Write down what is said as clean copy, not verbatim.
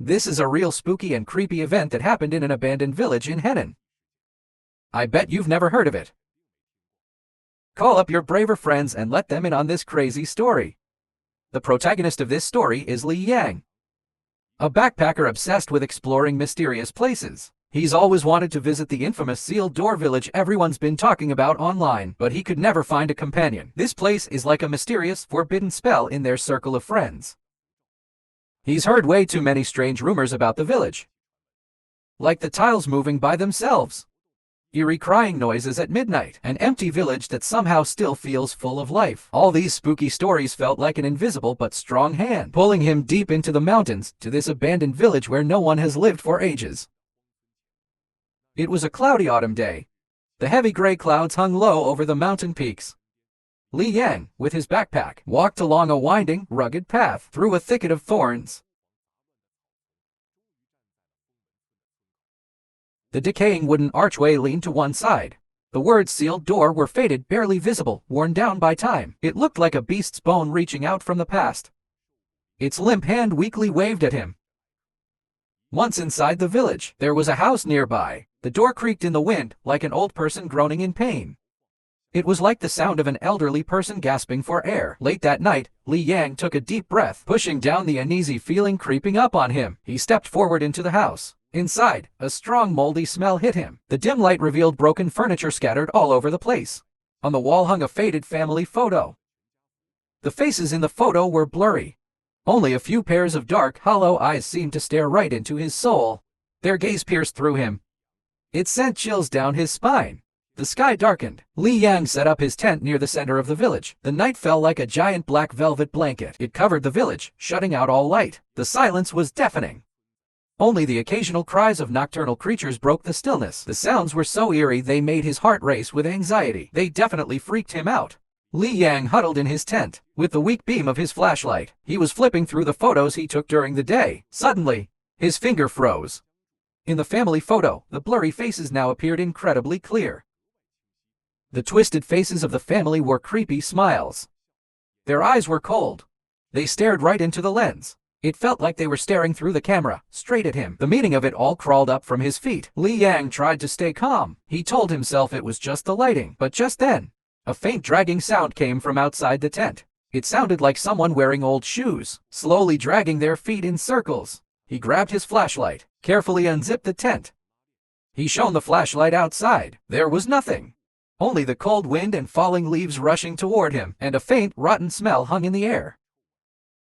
This is a real spooky and creepy event that happened in an abandoned village in Henan. I bet you've never heard of it. Call up your braver friends and let them in on this crazy story. The protagonist of this story is Li Yang, a backpacker obsessed with exploring mysterious places. He's always wanted to visit the infamous sealed door village everyone's been talking about online, but he could never find a companion. This place is like a mysterious, forbidden spell in their circle of friends. He's heard way too many strange rumors about the village, like the tiles moving by themselves, eerie crying noises at midnight, an empty village that somehow still feels full of life. All these spooky stories felt like an invisible but strong hand, pulling him deep into the mountains, to this abandoned village where no one has lived for ages. It was a cloudy autumn day. The heavy gray clouds hung low over the mountain peaks. Li Yang, with his backpack, walked along a winding, rugged path through a thicket of thorns. The decaying wooden archway leaned to one side. The words "sealed door" were faded, barely visible, worn down by time. It looked like a beast's bone reaching out from the past. Its limp hand weakly waved at him. Once inside the village, there was a house nearby. The door creaked in the wind, like an old person groaning in pain. It was like the sound of an elderly person gasping for air. Late that night, Li Yang took a deep breath, pushing down the uneasy feeling creeping up on him. He stepped forward into the house. Inside, a strong moldy smell hit him. The dim light revealed broken furniture scattered all over the place. On the wall hung a faded family photo. The faces in the photo were blurry. Only a few pairs of dark, hollow eyes seemed to stare right into his soul. Their gaze pierced through him. It sent chills down his spine. The sky darkened. Li Yang set up his tent near the center of the village. The night fell like a giant black velvet blanket. It covered the village, shutting out all light. The silence was deafening. Only the occasional cries of nocturnal creatures broke the stillness. The sounds were so eerie they made his heart race with anxiety. They definitely freaked him out. Li Yang huddled in his tent. With the weak beam of his flashlight, he was flipping through the photos he took during the day. Suddenly, his finger froze. In the family photo, the blurry faces now appeared incredibly clear. The twisted faces of the family were creepy smiles. Their eyes were cold. They stared right into the lens. It felt like they were staring through the camera, straight at him. The meaning of it all crawled up from his feet. Li Yang tried to stay calm. He told himself it was just the lighting. But just then, a faint dragging sound came from outside the tent. It sounded like someone wearing old shoes, slowly dragging their feet in circles. He grabbed his flashlight, carefully unzipped the tent. He shone the flashlight outside. There was nothing. Only the cold wind and falling leaves rushing toward him, and a faint, rotten smell hung in the air.